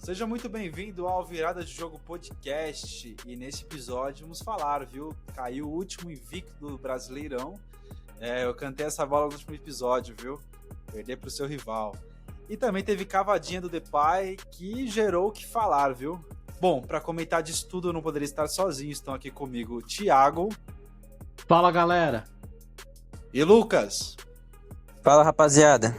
Seja muito bem-vindo ao Virada de Jogo Podcast. E nesse episódio vamos falar, viu? Caiu o último invicto do Brasileirão. Eu cantei essa bola no último episódio, viu? Perder para o seu rival. E também teve cavadinha do Depay, que gerou o que falar, viu? Bom, para comentar disso tudo eu não poderia estar sozinho. Estão aqui comigo o Thiago. Fala, galera. E Lucas. Fala, rapaziada.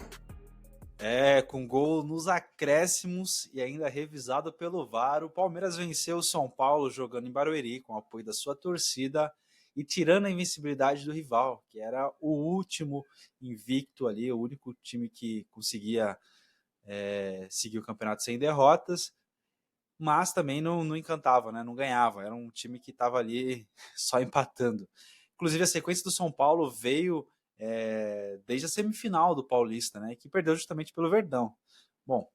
Com gol nos acréscimos e ainda revisado pelo VAR, o Palmeiras venceu o São Paulo jogando em Barueri com o apoio da sua torcida e tirando a invencibilidade do rival, que era o último invicto ali, o único time que conseguia seguir o campeonato sem derrotas, mas também não encantava, né? Não ganhava, era um time que estava ali só empatando. Inclusive a sequência do São Paulo veio desde a semifinal do Paulista, né, que perdeu justamente pelo Verdão. Bom,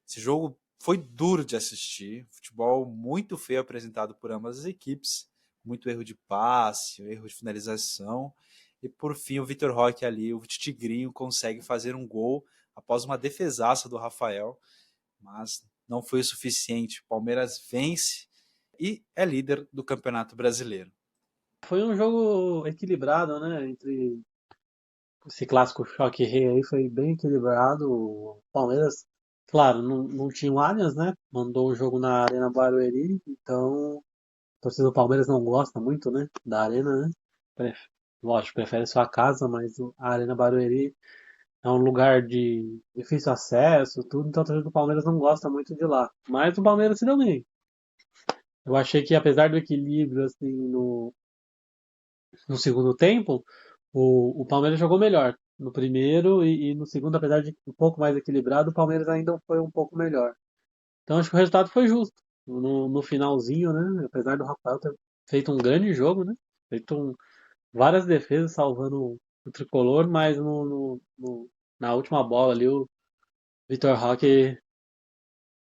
esse jogo foi duro de assistir, futebol muito feio apresentado por ambas as equipes, muito erro de passe, erro de finalização, e por fim o Vitor Roque ali, o Tigrinho, consegue fazer um gol após uma defesaça do Rafael, mas não foi o suficiente. O Palmeiras vence e é líder do Campeonato Brasileiro. Foi um jogo equilibrado, né? Entre esse clássico choque rei aí, foi bem equilibrado. O Palmeiras, claro, não tinha o Allianz, né? Mandou o jogo na Arena Barueri, então a torcida do Palmeiras não gosta muito, né? Da Arena, né? Lógico, prefere sua casa, mas a Arena Barueri é um lugar de difícil acesso, tudo, então a torcida do Palmeiras não gosta muito de lá. Mas o Palmeiras se deu bem. Eu achei que apesar do equilíbrio, assim, no segundo tempo, o Palmeiras jogou melhor no primeiro e no segundo, apesar de um pouco mais equilibrado, o Palmeiras ainda foi um pouco melhor. Então acho que o resultado foi justo. No finalzinho, né? Apesar do Rafael ter feito um grande jogo, né? Várias defesas salvando o tricolor, mas na última bola ali o Vitor Roque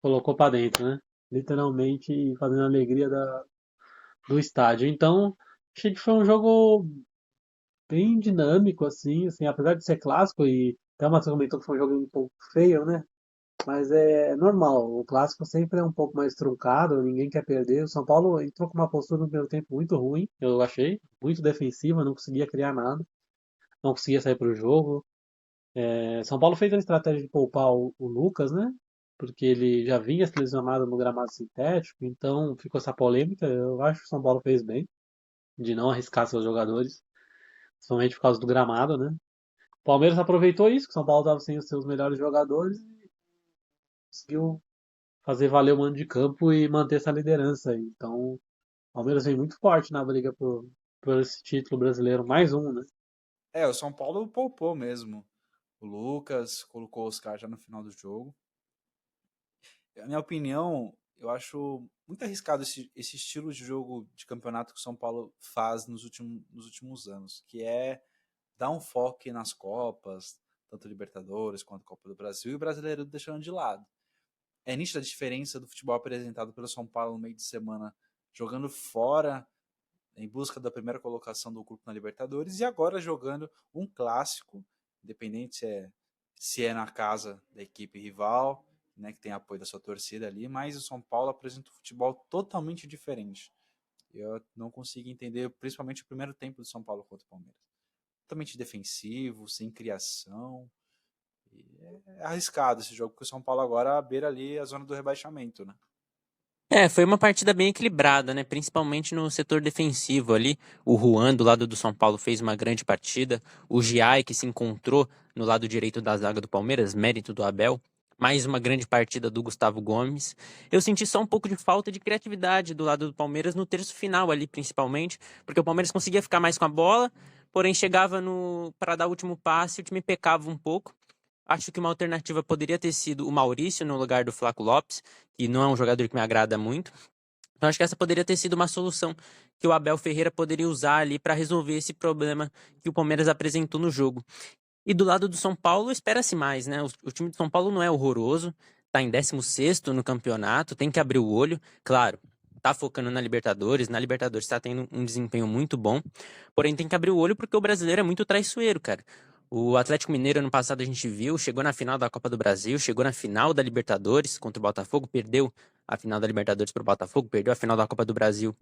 colocou pra dentro, né? Literalmente fazendo a alegria do estádio. Então, achei que foi um jogo bem dinâmico, assim, apesar de ser clássico e até uma comentou que foi um jogo um pouco feio, né? Mas é normal, o clássico sempre é um pouco mais truncado, ninguém quer perder. O São Paulo entrou com uma postura no primeiro tempo muito ruim, eu achei, muito defensiva, não conseguia criar nada, não conseguia sair para o jogo. São Paulo fez a estratégia de poupar o Lucas, né? Porque ele já vinha se lesionado no gramado sintético, então ficou essa polêmica. Eu acho que o São Paulo fez bem de não arriscar seus jogadores, principalmente por causa do gramado, né? O Palmeiras aproveitou isso, que o São Paulo estava sem os seus melhores jogadores e conseguiu fazer valer o mando de campo e manter essa liderança aí. Então, o Palmeiras vem muito forte na briga por esse título brasileiro, mais um, né? O São Paulo poupou mesmo o Lucas, colocou o Oscar já no final do jogo. Na minha opinião, eu acho muito arriscado esse estilo de jogo de campeonato que o São Paulo faz nos últimos anos, que é dar um foco nas Copas, tanto Libertadores quanto Copa do Brasil, e o brasileiro deixando de lado. É nítida a diferença do futebol apresentado pelo São Paulo no meio de semana, jogando fora, em busca da primeira colocação do grupo na Libertadores, e agora jogando um clássico, independente se é na casa da equipe rival, né, que tem apoio da sua torcida ali, mas o São Paulo apresenta um futebol totalmente diferente. Eu não consigo entender, principalmente o primeiro tempo do São Paulo contra o Palmeiras. Totalmente defensivo, sem criação. É arriscado esse jogo, porque o São Paulo agora beira ali a zona do rebaixamento, né? Foi uma partida bem equilibrada, né? Principalmente no setor defensivo ali. O Juan, do lado do São Paulo, fez uma grande partida. O Giai, que se encontrou no lado direito da zaga do Palmeiras, mérito do Abel. Mais uma grande partida do Gustavo Gomes. Eu senti só um pouco de falta de criatividade do lado do Palmeiras no terço final ali, principalmente, porque o Palmeiras conseguia ficar mais com a bola, porém chegava para dar o último passe, o time pecava um pouco. Acho que uma alternativa poderia ter sido o Maurício no lugar do Flaco Lopes, que não é um jogador que me agrada muito. Então acho que essa poderia ter sido uma solução que o Abel Ferreira poderia usar ali para resolver esse problema que o Palmeiras apresentou no jogo. E do lado do São Paulo, espera-se mais, né? O time do São Paulo não é horroroso, tá em 16º no campeonato, tem que abrir o olho. Claro, tá focando na Libertadores tá tendo um desempenho muito bom, porém tem que abrir o olho porque o brasileiro é muito traiçoeiro, cara. O Atlético Mineiro ano passado a gente viu, chegou na final da Copa do Brasil, chegou na final da Libertadores contra o Botafogo, perdeu a final da Libertadores para o Botafogo, perdeu a final da Copa do Brasil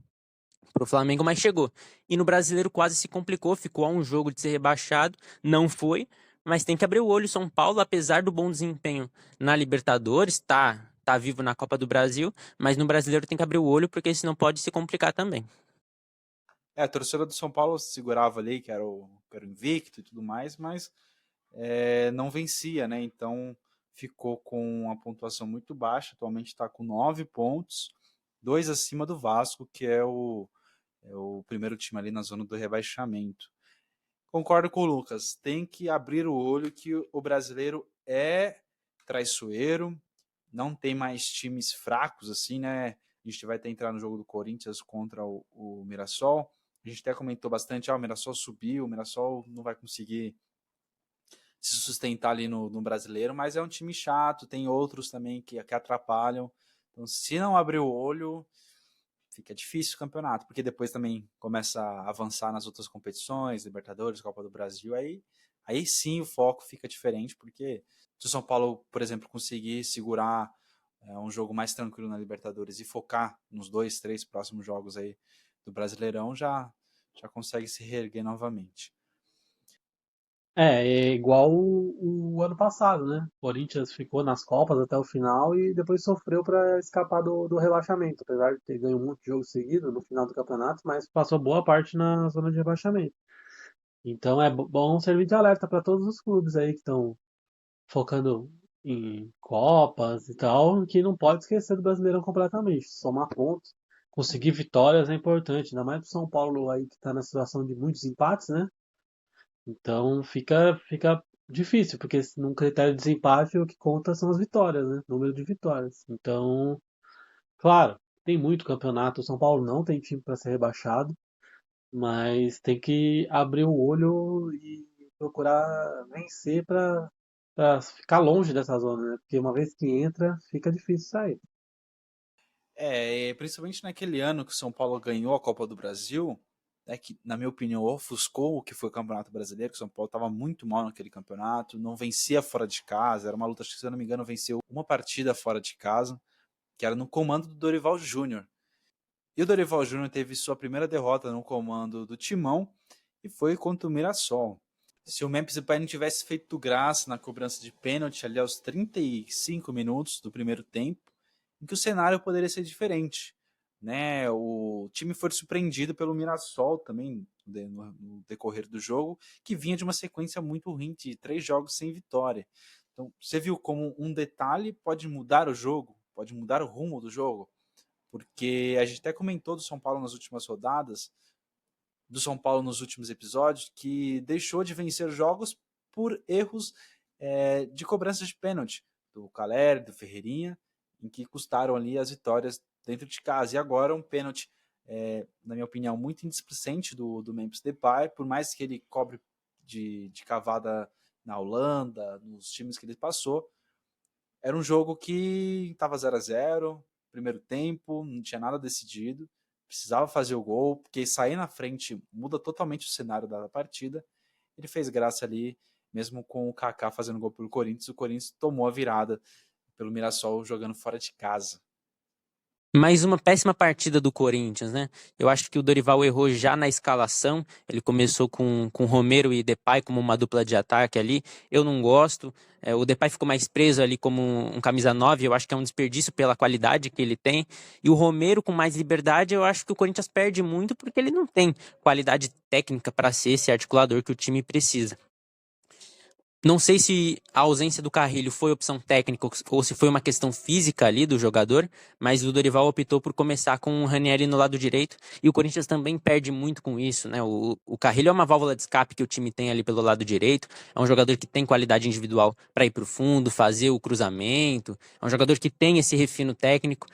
para o Flamengo, mas chegou. E no Brasileiro quase se complicou, ficou a um jogo de ser rebaixado, não foi, mas tem que abrir o olho. São Paulo, apesar do bom desempenho na Libertadores, tá vivo na Copa do Brasil, mas no Brasileiro tem que abrir o olho porque senão pode se complicar também. A torcida do São Paulo segurava ali, que era o invicto e tudo mais, mas não vencia, né? Então ficou com uma pontuação muito baixa. Atualmente está com 9 pontos, 2 acima do Vasco, que é o primeiro time ali na zona do rebaixamento. Concordo com o Lucas, tem que abrir o olho que o brasileiro é traiçoeiro, não tem mais times fracos assim, né? A gente vai até entrar no jogo do Corinthians contra o Mirassol. A gente até comentou bastante, o Mirassol subiu, o Mirassol não vai conseguir se sustentar ali no brasileiro, mas é um time chato, tem outros também que atrapalham. Então, se não abrir o olho, fica difícil o campeonato, porque depois também começa a avançar nas outras competições, Libertadores, Copa do Brasil, aí sim o foco fica diferente, porque se o São Paulo, por exemplo, conseguir segurar um jogo mais tranquilo na Libertadores e focar nos 2, 3 próximos jogos aí do Brasileirão, já consegue se reerguer novamente. É igual o ano passado, né? O Corinthians ficou nas Copas até o final e depois sofreu para escapar do rebaixamento, apesar de ter ganho muito jogo seguido no final do campeonato, mas passou boa parte na zona de rebaixamento. Então é bom servir de alerta para todos os clubes aí que estão focando em Copas e tal, que não pode esquecer do Brasileirão completamente. Somar pontos, conseguir vitórias é importante, ainda mais pro São Paulo aí que está na situação de muitos empates, né? Então fica difícil, porque num critério de desempate o que conta são as vitórias, né? Número de vitórias. Então, claro, tem muito campeonato. O São Paulo não tem time para ser rebaixado, mas tem que abrir o olho e procurar vencer para ficar longe dessa zona, né? Porque uma vez que entra, fica difícil sair. Principalmente naquele ano que o São Paulo ganhou a Copa do Brasil, né, que, na minha opinião, ofuscou o que foi o Campeonato Brasileiro, que o São Paulo estava muito mal naquele campeonato, não vencia fora de casa, era uma luta, acho que, se eu não me engano, venceu uma partida fora de casa, que era no comando do Dorival Júnior. E o Dorival Júnior teve sua primeira derrota no comando do Timão e foi contra o Mirassol. Se o Memphis Depay não tivesse feito graça na cobrança de pênalti ali aos 35 minutos do primeiro tempo, em que o cenário poderia ser diferente. Né? O time foi surpreendido pelo Mirassol também no decorrer do jogo, que vinha de uma sequência muito ruim de 3 jogos sem vitória. Então, você viu como um detalhe pode mudar o jogo, pode mudar o rumo do jogo, porque a gente até comentou do São Paulo nas últimas rodadas, do São Paulo nos últimos episódios, que deixou de vencer jogos por erros de cobrança de pênalti, do Caleri, do Ferreirinha, em que custaram ali as vitórias dentro de casa. E agora um pênalti, na minha opinião, muito indisplicente do Memphis Depay, por mais que ele cobre de cavada na Holanda, nos times que ele passou, era um jogo que estava 0-0, primeiro tempo, não tinha nada decidido, precisava fazer o gol, porque sair na frente muda totalmente o cenário da partida. Ele fez graça ali, mesmo com o Kaká fazendo gol pelo Corinthians, o Corinthians tomou a virada pelo Mirassol jogando fora de casa. Mais uma péssima partida do Corinthians, né? Eu acho que o Dorival errou já na escalação. Ele começou com Romero e Depay como uma dupla de ataque ali. Eu não gosto. O Depay ficou mais preso ali como um camisa 9. Eu acho que é um desperdício pela qualidade que ele tem. E o Romero com mais liberdade, eu acho que o Corinthians perde muito porque ele não tem qualidade técnica para ser esse articulador que o time precisa. Não sei se a ausência do Carrilho foi opção técnica ou se foi uma questão física ali do jogador, mas o Dorival optou por começar com o Ranieri no lado direito e o Corinthians também perde muito com isso, né? O Carrilho é uma válvula de escape que o time tem ali pelo lado direito, é um jogador que tem qualidade individual para ir para o fundo, fazer o cruzamento, é um jogador que tem esse refino técnico.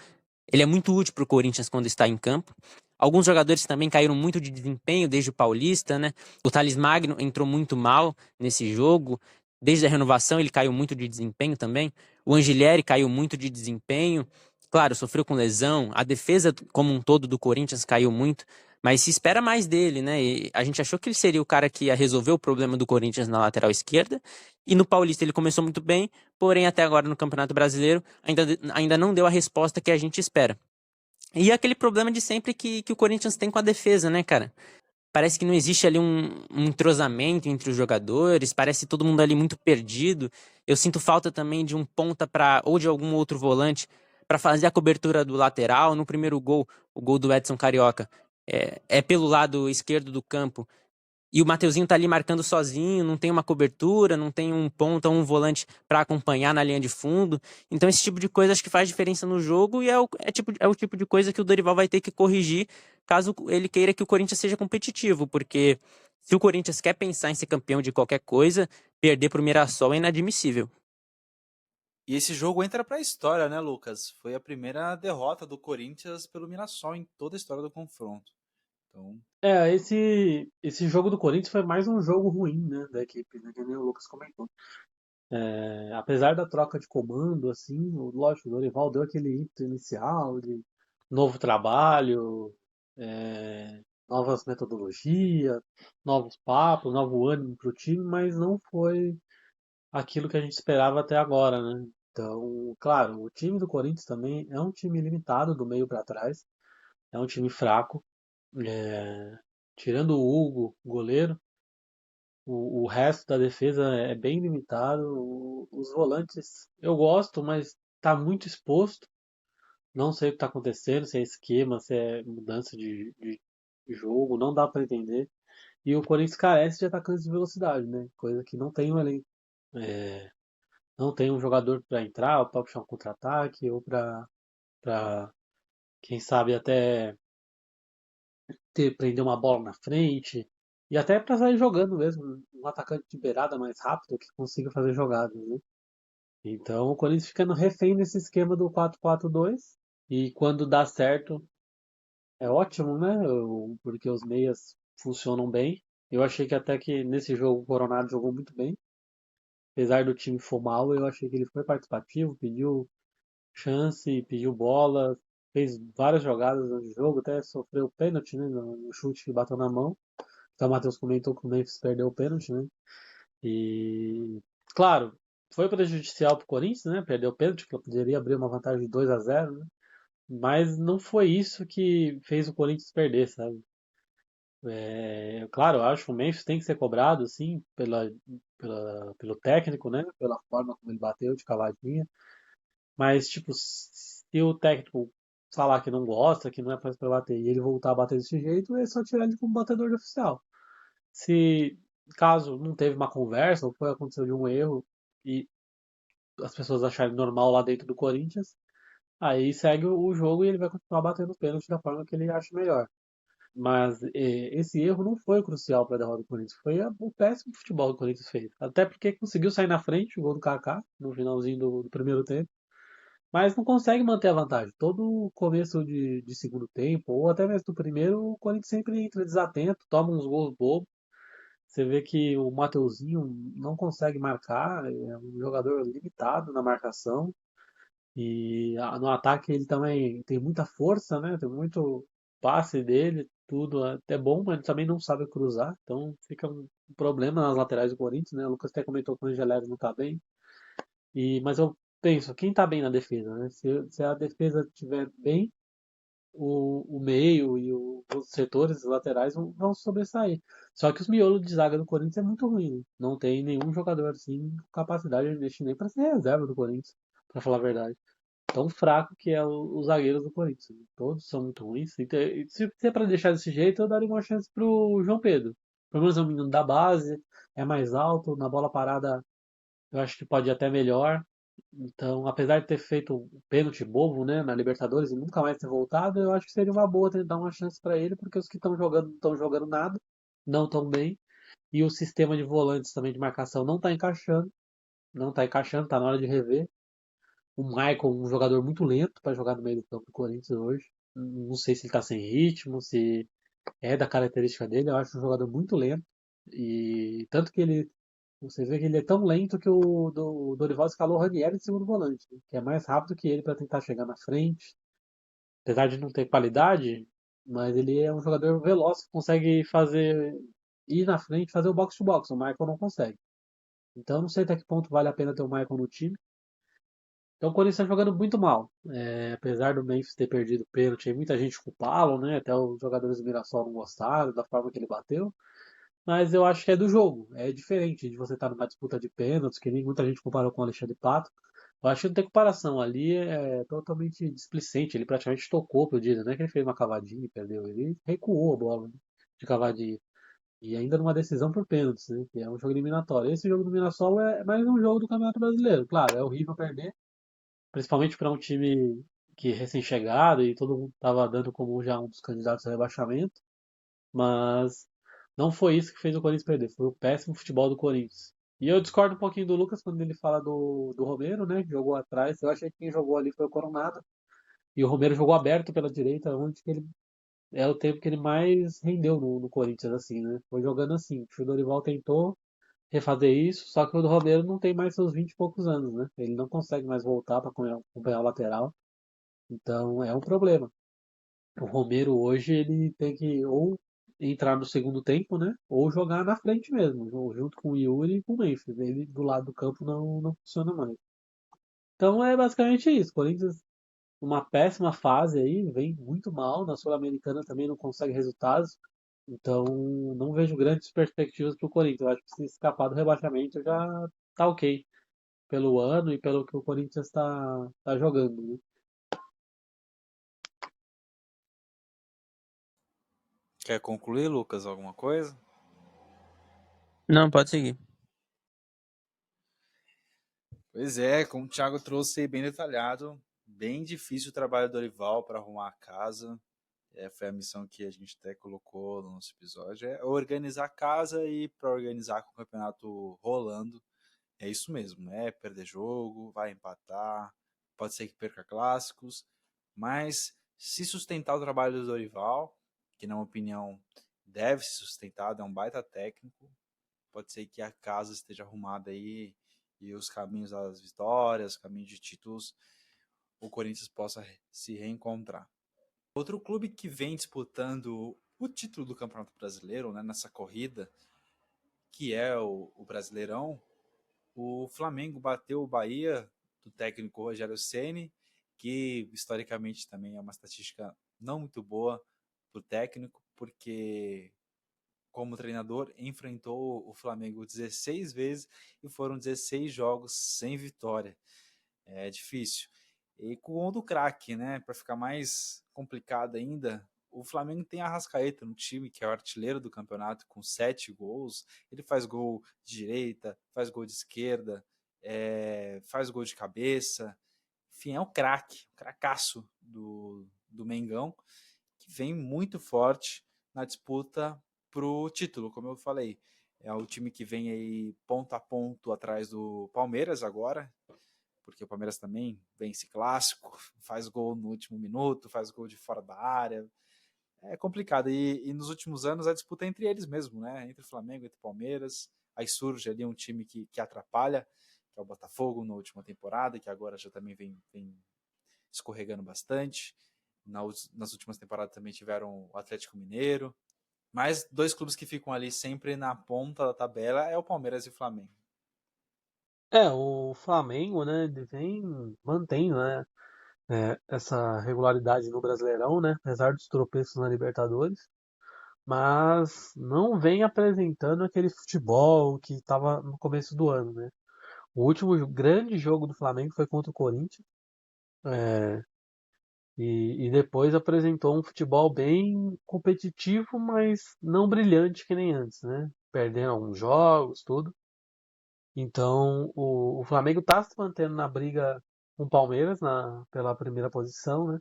Ele é muito útil para o Corinthians quando está em campo. Alguns jogadores também caíram muito de desempenho desde o Paulista, né? O Thales Magno entrou muito mal nesse jogo. Desde a renovação ele caiu muito de desempenho também. O Angelieri caiu muito de desempenho. Claro, sofreu com lesão. A defesa como um todo do Corinthians caiu muito. Mas se espera mais dele, né? E a gente achou que ele seria o cara que ia resolver o problema do Corinthians na lateral esquerda. E no Paulista ele começou muito bem, porém até agora no Campeonato Brasileiro ainda não deu a resposta que a gente espera. E aquele problema de sempre que o Corinthians tem com a defesa, né, cara? Parece que não existe ali um entrosamento entre os jogadores, parece todo mundo ali muito perdido. Eu sinto falta também de um ponta para ou de algum outro volante para fazer a cobertura do lateral. No primeiro gol, o gol do Edson Carioca, é pelo lado esquerdo do campo. E o Mateuzinho tá ali marcando sozinho, não tem uma cobertura, não tem um ponta ou um volante para acompanhar na linha de fundo. Então esse tipo de coisa acho que faz diferença no jogo e é o tipo de coisa que o Dorival vai ter que corrigir caso ele queira que o Corinthians seja competitivo, porque se o Corinthians quer pensar em ser campeão de qualquer coisa, perder pro Mirassol é inadmissível. E esse jogo entra para a história, né, Lucas? Foi a primeira derrota do Corinthians pelo Mirassol em toda a história do confronto. Então, Esse jogo do Corinthians foi mais um jogo ruim, né, da equipe, né, que nem o Lucas comentou. Apesar da troca de comando, assim, lógico, o Dorival deu aquele ímpeto inicial de novo trabalho, novas metodologias, novos papos, novo ânimo para o time, mas não foi aquilo que a gente esperava até agora, né? Então, claro, o time do Corinthians também é um time limitado do meio para trás, é um time fraco, é, tirando o Hugo, goleiro. O resto da defesa é bem limitado. Os volantes eu gosto, mas tá muito exposto. Não sei o que tá acontecendo, se é esquema, se é mudança de jogo, não dá para entender. E o Corinthians carece de atacantes de velocidade, né? Coisa que não tem no elenco. É, não tem um jogador para entrar, ou para puxar um contra-ataque, ou para quem sabe até prender uma bola na frente. E até para sair jogando mesmo, um atacante de beirada mais rápido que consiga fazer jogadas, né? Então o Corinthians fica no refém nesse esquema do 4-4-2 e quando dá certo é ótimo, né? Porque os meias funcionam bem. Eu achei que até que nesse jogo o Coronado jogou muito bem. Apesar do time for mal, eu achei que ele foi participativo, pediu chance, pediu bola, fez várias jogadas no jogo, até sofreu pênalti, né? No chute que bateu na mão. Então o Matheus comentou que o Memphis perdeu o pênalti, né? E, claro, foi prejudicial para o Corinthians, né? Perdeu o pênalti, que poderia abrir uma vantagem de 2-0, né? Mas não foi isso que fez o Corinthians perder, sabe? Claro, eu acho que o Memphis tem que ser cobrado, sim, pelo técnico, né? Pela forma como ele bateu de cavadinha. Mas, tipo, se o técnico falar que não gosta, que não é pra bater, e ele voltar a bater desse jeito, é só tirar ele como batedor de oficial. Se caso não teve uma conversa ou foi aconteceu de um erro e as pessoas acharem normal lá dentro do Corinthians, aí segue o jogo e ele vai continuar batendo pênalti da forma que ele acha melhor. Mas esse erro não foi crucial para a derrota do Corinthians, foi o péssimo futebol que o Corinthians fez. Até porque conseguiu sair na frente, o gol do Kaká, no finalzinho do primeiro tempo, mas não consegue manter a vantagem. Todo começo de segundo tempo, ou até mesmo do primeiro, o Corinthians sempre entra desatento, toma uns gols bobos. Você vê que o Mateuzinho não consegue marcar, é um jogador limitado na marcação. E no ataque ele também tem muita força, né? Tem muito passe dele, tudo até bom, mas também não sabe cruzar. Então fica um problema nas laterais do Corinthians, né? O Lucas até comentou que o Angelés não tá bem. Mas eu penso, quem tá bem na defesa, né? Se a defesa estiver bem, o meio e os setores os laterais vão sobressair. Só que os miolos de zaga do Corinthians é muito ruim, né? Não tem nenhum jogador assim com capacidade de investir nem para ser reserva do Corinthians, para falar a verdade. Tão fraco que é os zagueiros do Corinthians, né? Todos são muito ruins. Se é para deixar desse jeito, eu daria uma chance pro João Pedro. Pelo menos é um menino da base, é mais alto, na bola parada eu acho que pode ir até melhor. Então, apesar de ter feito um pênalti bobo, né, na Libertadores e nunca mais ter voltado, eu acho que seria uma boa dar uma chance para ele, porque os que estão jogando não estão jogando nada, não tão bem, e o sistema de volantes também de marcação não está encaixando, não está encaixando, tá na hora de rever. O Michael, um jogador muito lento para jogar no meio do campo do Corinthians hoje. Não sei se ele está sem ritmo, se é da característica dele, eu acho um jogador muito lento. E tanto que você vê que ele é tão lento que o Dorival escalou o Ranieri de segundo volante, né? Que é mais rápido que ele para tentar chegar na frente. Apesar de não ter qualidade, mas ele é um jogador veloz que consegue ir na frente e fazer o box to box. O Michael não consegue. Então não sei até que ponto vale a pena ter o Michael no time. Então o Corinthians está jogando muito mal. Apesar do Memphis ter perdido o pênalti, tem muita gente culpá-lo, né? Até os jogadores do Mirassol não gostaram da forma que ele bateu. Mas eu acho que é do jogo. É diferente de você estar numa disputa de pênaltis, que nem muita gente comparou com o Alexandre Pato. Eu acho que não tem comparação. Ali é totalmente displicente. Ele praticamente tocou pro Dida, não é que ele fez uma cavadinha e perdeu. Ele recuou a bola, né, de cavadinha. E ainda numa decisão por pênaltis, né? Que é um jogo eliminatório. Esse jogo do Mirassol é mais um jogo do Campeonato Brasileiro. Claro, é horrível perder, principalmente para um time que é recém-chegado e todo mundo estava dando como já um dos candidatos a rebaixamento. Mas não foi isso que fez o Corinthians perder, foi o péssimo futebol do Corinthians. E eu discordo um pouquinho do Lucas quando ele fala do Romero, né? Que jogou atrás. Eu achei que quem jogou ali foi o Coronado. E o Romero jogou aberto pela direita, onde que ele é o tempo que ele mais rendeu no Corinthians, assim, né? Foi jogando assim. O Dorival tentou refazer isso, só que o do Romero não tem mais seus 20 e poucos anos, né? Ele não consegue mais voltar para acompanhar o lateral. Então é um problema. O Romero hoje ele tem que ou entrar no segundo tempo, né? Ou jogar na frente mesmo, junto com o Yuri e com o Memphis. Ele do lado do campo não funciona mais. Então é basicamente isso. Corinthians numa péssima fase aí, vem muito mal. Na Sul-Americana também não consegue resultados. Então não vejo grandes perspectivas para o Corinthians. Eu acho que se escapar do rebaixamento já tá ok pelo ano e pelo que o Corinthians tá jogando, né? Quer concluir, Lucas, alguma coisa? Não, pode seguir. Pois é, como o Thiago trouxe bem detalhado, bem difícil o trabalho do Dorival para arrumar a casa. Foi a missão que a gente até colocou no nosso episódio, é organizar a casa e para organizar com o campeonato rolando. É isso mesmo, né? Perder jogo, vai empatar, pode ser que perca clássicos, mas se sustentar o trabalho do Dorival, que na minha opinião deve se sustentar, é um baita técnico, pode ser que a casa esteja arrumada aí e os caminhos das vitórias, caminhos de títulos, o Corinthians possa se reencontrar. Outro clube que vem disputando o título do Campeonato Brasileiro, né, nessa corrida, que é o Brasileirão, o Flamengo bateu o Bahia do técnico Rogério Ceni, que historicamente também é uma estatística não muito boa para o técnico, porque como treinador enfrentou o Flamengo 16 vezes e foram 16 jogos sem vitória. É difícil. E com o gol do craque, né? Para ficar mais complicado ainda, o Flamengo tem a Arrascaeta no time, que é o artilheiro do campeonato, com 7 gols. Ele faz gol de direita, faz gol de esquerda, faz gol de cabeça. Enfim, é um craque, um cracaço do Mengão, que vem muito forte na disputa pro título, como eu falei. É o time que vem aí ponto a ponto atrás do Palmeiras agora, porque o Palmeiras também vence clássico, faz gol no último minuto, faz gol de fora da área. É complicado. E nos últimos anos a disputa é entre eles mesmo, né? Entre o Flamengo e o Palmeiras. Aí surge ali um time que atrapalha, que é o Botafogo na última temporada, que agora já também vem escorregando bastante. Nas últimas temporadas também tiveram o Atlético Mineiro. Mas dois clubes que ficam ali sempre na ponta da tabela é o Palmeiras e o Flamengo. O Flamengo, né, ele mantém, né, essa regularidade no Brasileirão, né, apesar dos tropeços na Libertadores, mas não vem apresentando aquele futebol que estava no começo do ano, né. O último grande jogo do Flamengo foi contra o Corinthians, é, e depois apresentou um futebol bem competitivo, mas não brilhante que nem antes, né. Perdendo alguns jogos, tudo. Então, o Flamengo está se mantendo na briga com o Palmeiras pela primeira posição, né?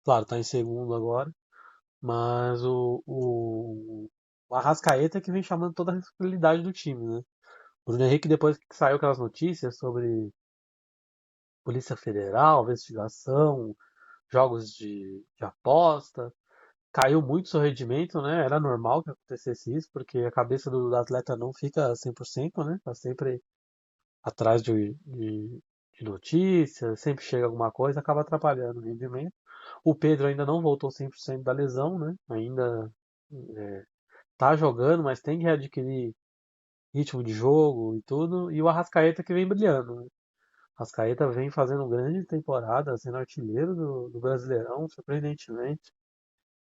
Claro, está em segundo agora, mas o Arrascaeta é que vem chamando toda a responsabilidade do time, né? O Bruno Henrique, depois que saiu aquelas notícias sobre Polícia Federal, investigação, jogos de aposta, caiu muito seu rendimento, né? Era normal que acontecesse isso, porque a cabeça do atleta não fica 100%, né? Tá sempre atrás de notícias, sempre chega alguma coisa, acaba atrapalhando o rendimento. O Pedro ainda não voltou 100% da lesão, né? Ainda tá jogando, mas tem que readquirir ritmo de jogo e tudo. E o Arrascaeta que vem brilhando, né? Arrascaeta vem fazendo grande temporada, sendo artilheiro do Brasileirão, surpreendentemente.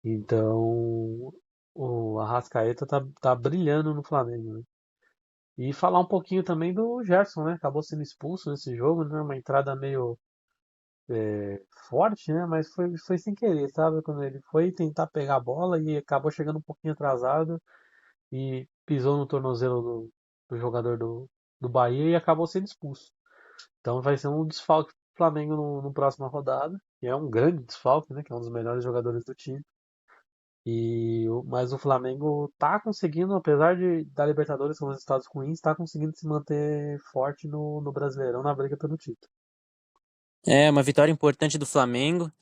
Então, o Arrascaeta tá brilhando no Flamengo, né? E falar um pouquinho também do Gerson, né? Acabou sendo expulso nesse jogo, né? Uma entrada meio forte, né? Mas foi sem querer, sabe? Quando ele foi tentar pegar a bola e acabou chegando um pouquinho atrasado e pisou no tornozelo do jogador do Bahia e acabou sendo expulso. Então vai ser um desfalque do Flamengo no próxima rodada, que é um grande desfalque, né? Que é um dos melhores jogadores do time. Mas o Flamengo tá conseguindo, apesar da Libertadores com resultados ruins, tá conseguindo se manter forte no Brasileirão na briga pelo título. É uma vitória importante do Flamengo.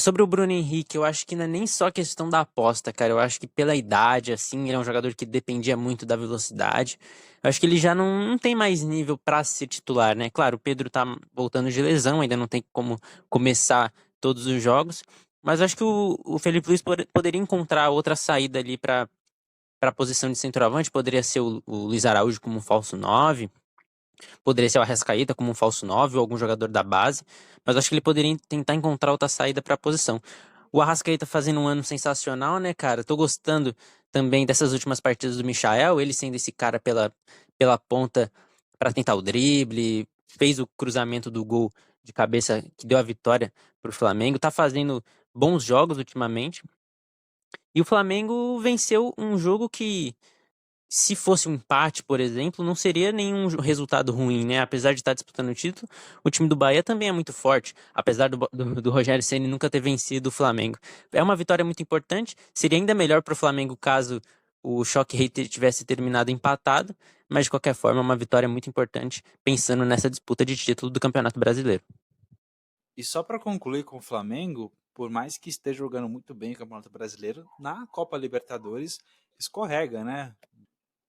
Sobre o Bruno Henrique, eu acho que não é nem só questão da aposta, cara. Eu acho que pela idade, assim, ele é um jogador que dependia muito da velocidade. Eu acho que ele já não tem mais nível pra ser titular, né? Claro, o Pedro tá voltando de lesão, ainda não tem como começar todos os jogos. Mas eu acho que o Felipe Luiz poderia encontrar outra saída ali para a posição de centroavante. Poderia ser o Luiz Araújo como um falso 9. Poderia ser o Arrascaeta como um falso 9 ou algum jogador da base, mas acho que ele poderia tentar encontrar outra saída para a posição. O Arrascaeta fazendo um ano sensacional, né, cara? Tô gostando também dessas últimas partidas do Michael, ele sendo esse cara pela ponta para tentar o drible, fez o cruzamento do gol de cabeça que deu a vitória pro Flamengo, tá fazendo bons jogos ultimamente. E o Flamengo venceu um jogo que se fosse um empate, por exemplo, não seria nenhum resultado ruim, né? Apesar de estar disputando o título, o time do Bahia também é muito forte, apesar do Rogério Ceni nunca ter vencido o Flamengo. É uma vitória muito importante, seria ainda melhor para o Flamengo caso o Choque Rei tivesse terminado empatado, mas de qualquer forma é uma vitória muito importante, pensando nessa disputa de título do Campeonato Brasileiro. E só para concluir com o Flamengo, por mais que esteja jogando muito bem o Campeonato Brasileiro, na Copa Libertadores escorrega, né?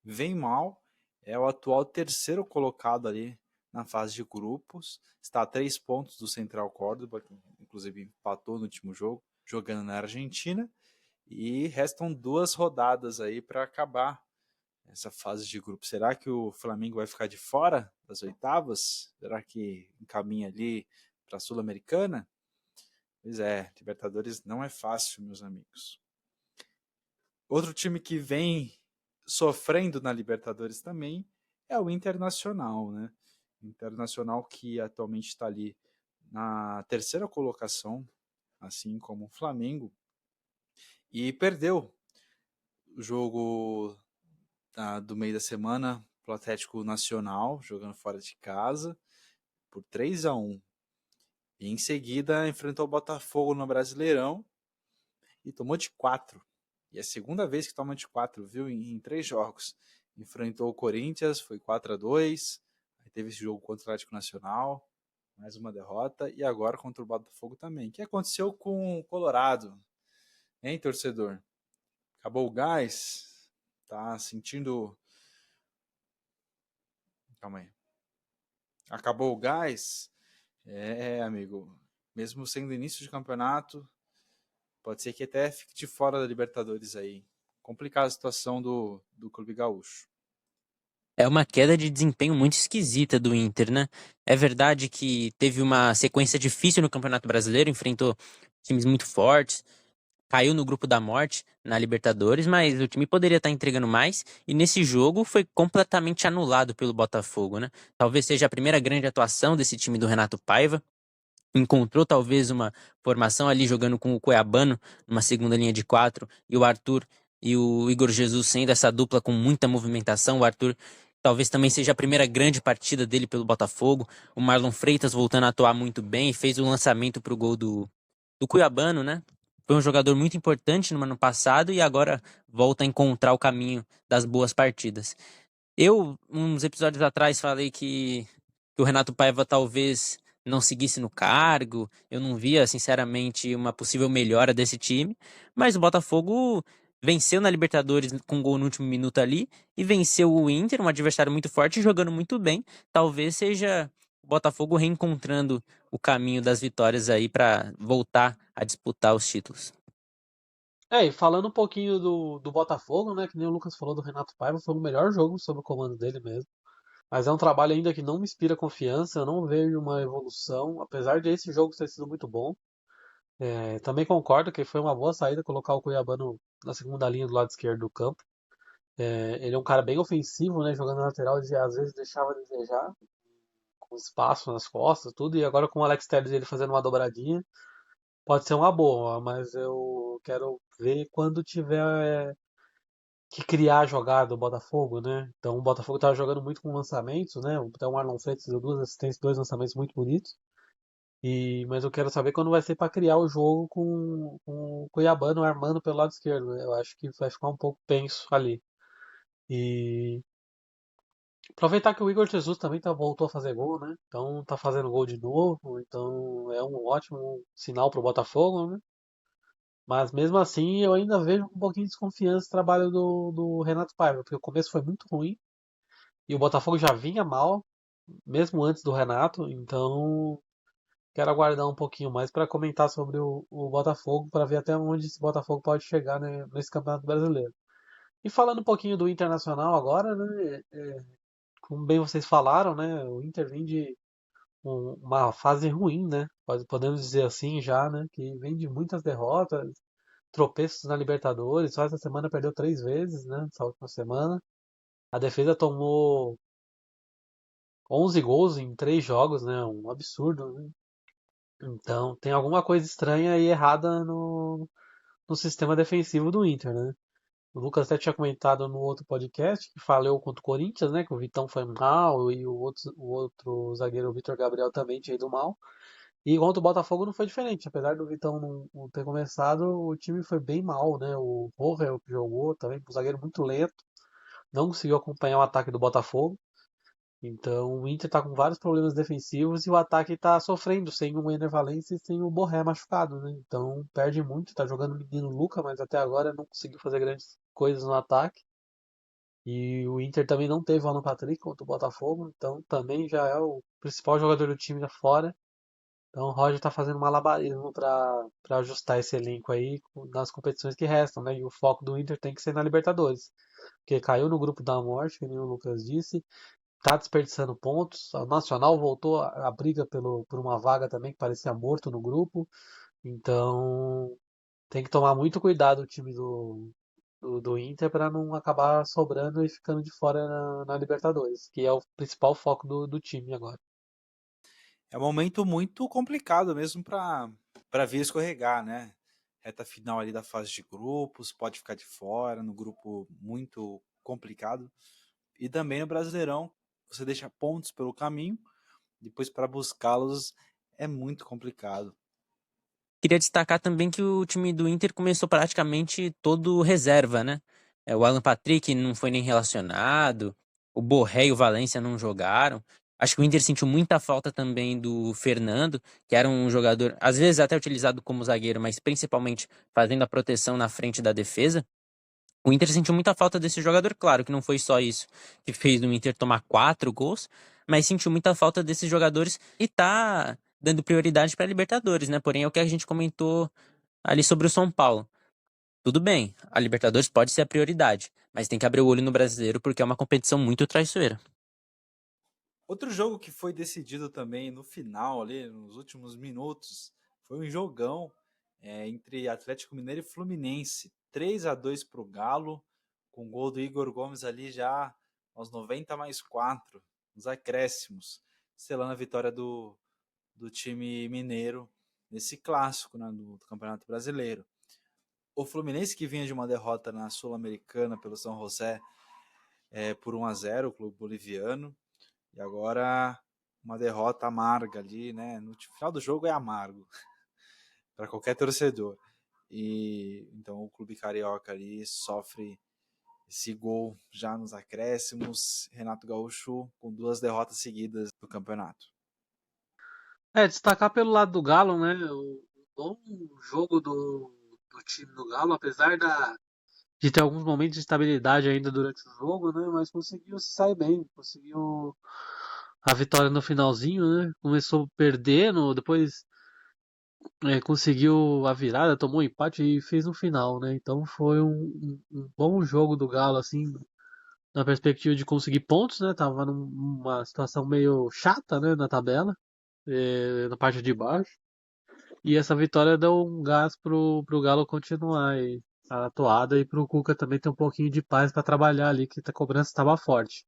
Vem mal, é o atual terceiro colocado ali na fase de grupos, está a 3 pontos do Central Córdoba, que inclusive empatou no último jogo, jogando na Argentina, e restam 2 rodadas aí para acabar essa fase de grupo. Será que o Flamengo vai ficar de fora das oitavas? Será que encaminha ali para a Sul-Americana? Pois é, Libertadores não é fácil, meus amigos. Outro time que vem sofrendo na Libertadores também é o Internacional, né? Internacional que atualmente está ali na terceira colocação, assim como o Flamengo, e perdeu o jogo do meio da semana para o Atlético Nacional, jogando fora de casa, por 3-1. E em seguida enfrentou o Botafogo no Brasileirão e tomou de 4. E é a segunda vez que toma de 4, viu? Em 3 jogos. Enfrentou o Corinthians, foi 4-2. Aí teve esse jogo contra o Atlético Nacional, mais uma derrota. E agora contra o Botafogo também. O que aconteceu com o Colorado? Hein, torcedor? Acabou o gás? Tá sentindo... Calma aí. Acabou o gás? Amigo. Mesmo sendo início de campeonato, pode ser que até fique de fora da Libertadores aí. Complicada a situação do Clube Gaúcho. É uma queda de desempenho muito esquisita do Inter, né? É verdade que teve uma sequência difícil no Campeonato Brasileiro, enfrentou times muito fortes, caiu no grupo da morte na Libertadores, mas o time poderia estar entregando mais e nesse jogo foi completamente anulado pelo Botafogo, né? Talvez seja a primeira grande atuação desse time do Renato Paiva. Encontrou talvez uma formação ali jogando com o Cuiabano, numa segunda linha de 4, e o Arthur e o Igor Jesus sendo essa dupla com muita movimentação. O Arthur talvez também seja a primeira grande partida dele pelo Botafogo. O Marlon Freitas voltando a atuar muito bem e fez o lançamento para o gol do Cuiabano, né? Foi um jogador muito importante no ano passado e agora volta a encontrar o caminho das boas partidas. Eu, uns episódios atrás, falei que o Renato Paiva talvez não seguisse no cargo. Eu não via, sinceramente, uma possível melhora desse time. Mas o Botafogo venceu na Libertadores com um gol no último minuto ali e venceu o Inter, um adversário muito forte, jogando muito bem. Talvez seja o Botafogo reencontrando o caminho das vitórias aí para voltar a disputar os títulos. E falando um pouquinho do Botafogo, né? Que nem o Lucas falou do Renato Paiva, foi o melhor jogo sob o comando dele mesmo. Mas é um trabalho ainda que não me inspira confiança, eu não vejo uma evolução, apesar de esse jogo ter sido muito bom. Também concordo que foi uma boa saída colocar o Cuiabano na segunda linha do lado esquerdo do campo. Ele é um cara bem ofensivo, né? Jogando na lateral, e às vezes deixava a desejar, com espaço nas costas, tudo. E agora com o Alex Telles ele fazendo uma dobradinha, pode ser uma boa, mas eu quero ver quando tiver que criar a jogada do Botafogo, né? Então o Botafogo estava jogando muito com lançamentos, né? Até o Marlon Freitas deu 2 assistências, 2 lançamentos muito bonitos. Mas eu quero saber quando vai ser para criar o jogo com o Cuiabano armando pelo lado esquerdo, né? Eu acho que vai ficar um pouco tenso ali. E aproveitar que o Igor Jesus também voltou a fazer gol, né? Então tá fazendo gol de novo, então é um ótimo sinal pro Botafogo, né? Mas mesmo assim eu ainda vejo um pouquinho de desconfiança no trabalho do Renato Paiva, porque o começo foi muito ruim e o Botafogo já vinha mal, mesmo antes do Renato, então quero aguardar um pouquinho mais para comentar sobre o Botafogo, para ver até onde esse Botafogo pode chegar, né, nesse Campeonato Brasileiro. E falando um pouquinho do Internacional agora, né, como bem vocês falaram, né, o Inter vem de uma fase ruim, né, podemos dizer assim já, né, que vem de muitas derrotas, tropeços na Libertadores, só essa semana perdeu 3 vezes, né, essa última semana. A defesa tomou 11 gols em 3 jogos, né, um absurdo, né? Então tem alguma coisa estranha e errada no sistema defensivo do Inter, né? O Lucas até tinha comentado no outro podcast que falou contra o Corinthians, né? Que o Vitão foi mal e o outro zagueiro, o Vitor Gabriel, também tinha ido mal. E contra o Botafogo não foi diferente. Apesar do Vitão não ter começado, o time foi bem mal, né? O Rovel que jogou também, um zagueiro muito lento, não conseguiu acompanhar o ataque do Botafogo. Então o Inter tá com vários problemas defensivos e o ataque tá sofrendo sem o Ener Valencia e sem o Borré machucado, né? Então perde muito, tá jogando o menino Luca, mas até agora não conseguiu fazer grandes coisas no ataque. E o Inter também não teve o Alan Patrick contra o Botafogo, então também já é o principal jogador do time lá fora. Então o Roger tá fazendo malabarismo para ajustar esse elenco aí nas competições que restam, né? E o foco do Inter tem que ser na Libertadores, porque caiu no grupo da morte, como o Lucas disse, tá desperdiçando pontos. O Nacional voltou à briga por uma vaga também que parecia morto no grupo. Então tem que tomar muito cuidado o time do Inter para não acabar sobrando e ficando de fora na Libertadores, que é o principal foco do time agora. É um momento muito complicado mesmo para vir escorregar, né? Reta final ali da fase de grupos, pode ficar de fora, no grupo muito complicado. E também no Brasileirão, você deixa pontos pelo caminho, depois para buscá-los é muito complicado. Queria destacar também que o time do Inter começou praticamente todo reserva, né? O Alan Patrick não foi nem relacionado, o Borré e o Valência não jogaram. Acho que o Inter sentiu muita falta também do Fernando, que era um jogador, às vezes até utilizado como zagueiro, mas principalmente fazendo a proteção na frente da defesa. O Inter sentiu muita falta desse jogador, claro que não foi só isso que fez o Inter tomar 4 gols, mas sentiu muita falta desses jogadores e tá dando prioridade para Libertadores, né? Porém, é o que a gente comentou ali sobre o São Paulo. Tudo bem, a Libertadores pode ser a prioridade, mas tem que abrir o olho no brasileiro porque é uma competição muito traiçoeira. Outro jogo que foi decidido também no final, ali, nos últimos minutos, foi um jogão entre Atlético Mineiro e Fluminense. 3-2 para o Galo, com o gol do Igor Gomes ali já aos 90 mais 4, nos acréscimos, selando a vitória do time mineiro nesse clássico, né, do Campeonato Brasileiro. O Fluminense, que vinha de uma derrota na Sul-Americana pelo São José por 1-0, o clube boliviano, e agora uma derrota amarga ali, né? No final do jogo é amargo para qualquer torcedor. E então o clube carioca ali sofre esse gol já nos acréscimos. Renato Gaúcho com 2 derrotas seguidas no campeonato. Destacar pelo lado do Galo, né? O bom jogo do time do Galo, apesar de ter alguns momentos de estabilidade ainda durante o jogo, né? Mas conseguiu se sair bem, conseguiu a vitória no finalzinho, né? Começou perdendo, depois conseguiu a virada, tomou um empate e fez no final, né? Então foi um bom jogo do Galo, assim, na perspectiva de conseguir pontos, né? Tava numa situação meio chata, né, na tabela, na parte de baixo. E essa vitória deu um gás pro Galo continuar aí a toada e pro Cuca também ter um pouquinho de paz para trabalhar ali, que a cobrança estava forte.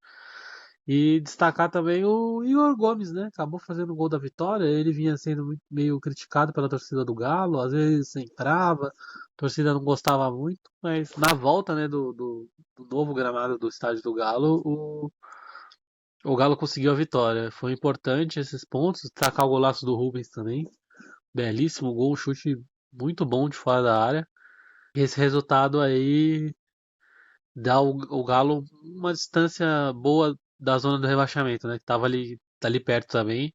E destacar também o Igor Gomes, né? Acabou fazendo o gol da vitória. Ele vinha sendo meio criticado pela torcida do Galo, às vezes entrava, a torcida não gostava muito, mas na volta, né, do novo gramado do estádio do Galo, o Galo conseguiu a vitória. Foi importante esses pontos, destacar o golaço do Rubens também. Belíssimo gol, chute muito bom de fora da área. Esse resultado aí dá o Galo uma distância boa da zona do rebaixamento, né? Que tava ali, tá ali perto também.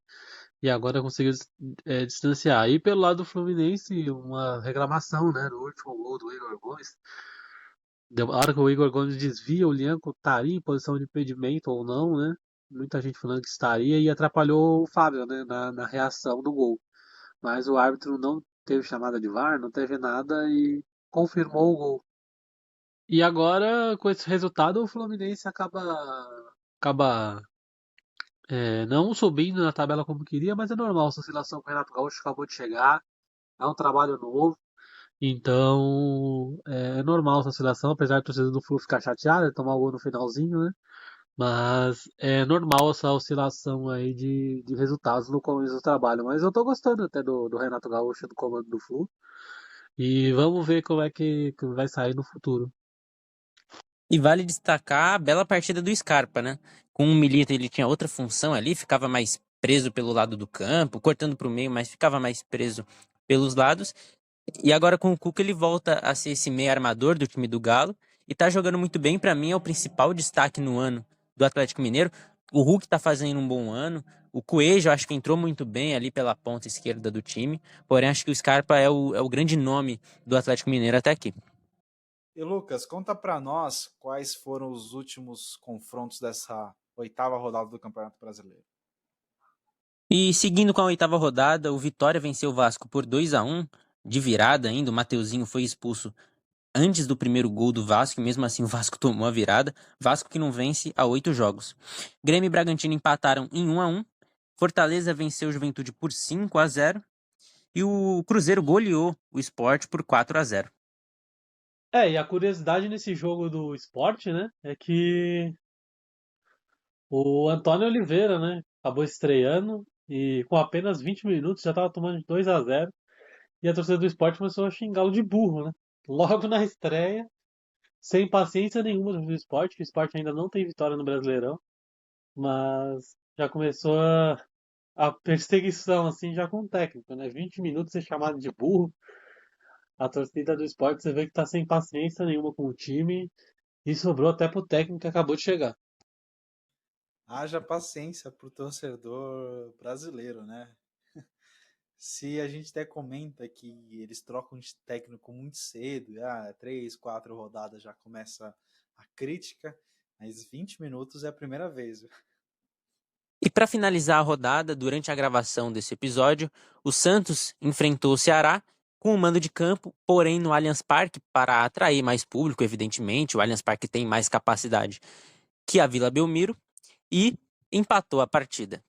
E agora conseguiu distanciar. E pelo lado do Fluminense, uma reclamação, né? Do último gol do Igor Gomes. A hora que o Igor Gomes desvia, o Lianco estaria em posição de impedimento ou não, né? Muita gente falando que estaria e atrapalhou o Fábio, né? Na reação do gol. Mas o árbitro não teve chamada de VAR, não teve nada e confirmou o gol. E agora, com esse resultado, o Fluminense acaba não subindo na tabela como queria, mas é normal, essa oscilação com o Renato Gaúcho acabou de chegar, é um trabalho novo, então é normal essa oscilação, apesar de a torcida do Flu ficar chateada, tomar o gol no finalzinho, né? Mas é normal essa oscilação aí de resultados no começo do trabalho. Mas eu tô gostando até do Renato Gaúcho, do comando do Flu. E vamos ver como é que vai sair no futuro. E vale destacar a bela partida do Scarpa, né? Com o Milito ele tinha outra função ali, ficava mais preso pelo lado do campo, cortando para o meio, mas ficava mais preso pelos lados. E agora com o Cuca ele volta a ser esse meio armador do time do Galo e tá jogando muito bem. Para mim é o principal destaque no ano do Atlético Mineiro. O Hulk tá fazendo um bom ano. O Coelho acho que entrou muito bem ali pela ponta esquerda do time. Porém, acho que o Scarpa é o grande nome do Atlético Mineiro até aqui. E Lucas, conta pra nós quais foram os últimos confrontos dessa oitava rodada do Campeonato Brasileiro. E seguindo com a oitava rodada, o Vitória venceu o Vasco por 2-1 de virada ainda. O Mateuzinho foi expulso antes do primeiro gol do Vasco, e mesmo assim o Vasco tomou a virada. Vasco que não vence há 8 jogos. Grêmio e Bragantino empataram em 1-1. Fortaleza venceu o Juventude por 5-0. E o Cruzeiro goleou o Sport por 4-0. E a curiosidade nesse jogo do esporte, né, é que o Antônio Oliveira, né, acabou estreando e com apenas 20 minutos já estava tomando de 2-0 e a torcida do esporte começou a xingá-lo de burro, né? Logo na estreia, sem paciência nenhuma do esporte, que o esporte ainda não tem vitória no Brasileirão, mas já começou a perseguição, assim, já com o técnico, né? 20 minutos ser chamado de burro. A torcida do esporte, você vê que tá sem paciência nenhuma com o time e sobrou até pro técnico que acabou de chegar. Haja paciência pro torcedor brasileiro, né? Se a gente até comenta que eles trocam de técnico muito cedo, 3, 4 rodadas já começa a crítica, mas 20 minutos é a primeira vez. E para finalizar a rodada, durante a gravação desse episódio, o Santos enfrentou o Ceará com o mando de campo, porém no Allianz Parque, para atrair mais público, evidentemente. O Allianz Parque tem mais capacidade que a Vila Belmiro e empatou a partida.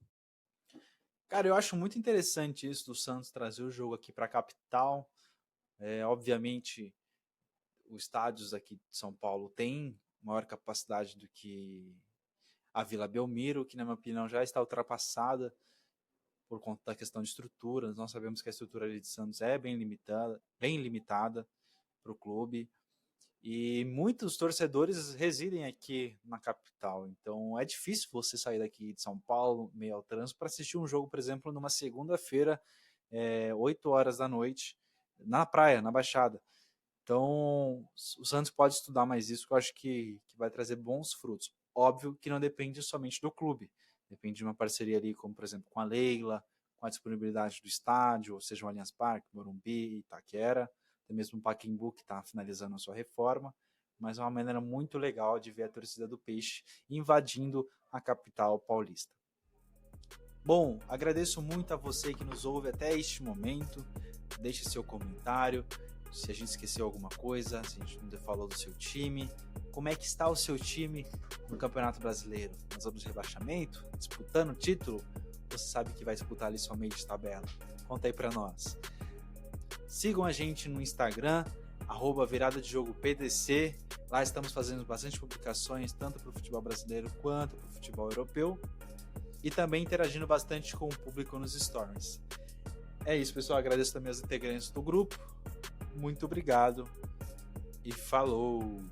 Cara, eu acho muito interessante isso do Santos trazer o jogo aqui para a capital. Obviamente, os estádios aqui de São Paulo têm maior capacidade do que a Vila Belmiro, que na minha opinião já está ultrapassada por conta da questão de estrutura. Nós sabemos que a estrutura ali de Santos é bem limitada para o clube. E muitos torcedores residem aqui na capital, então é difícil você sair daqui de São Paulo, meio ao trânsito, para assistir um jogo, por exemplo, numa segunda-feira, 8 horas da noite, na praia, na Baixada. Então, o Santos pode estudar mais isso, que eu acho que vai trazer bons frutos. Óbvio que não depende somente do clube, depende de uma parceria ali, como por exemplo com a Leila, com a disponibilidade do estádio, ou seja, o Allianz Parque, Morumbi, Itaquera, até mesmo o Pacaembu, que está finalizando a sua reforma, mas é uma maneira muito legal de ver a torcida do Peixe invadindo a capital paulista. Bom, agradeço muito a você que nos ouve até este momento. deixe seu comentário, se a gente esqueceu alguma coisa, se a gente não falou do seu time, como é que está o seu time no Campeonato Brasileiro? Na zona de rebaixamento? Disputando o título? Você sabe que vai disputar ali só meio de tabela? Conta aí pra nós. Sigam a gente no Instagram, @viradadejogo_PDC. Lá estamos fazendo bastante publicações, tanto para o futebol brasileiro quanto para o futebol europeu. E também interagindo bastante com o público nos stories. É isso, pessoal. Agradeço também aos integrantes do grupo. Muito obrigado e falou!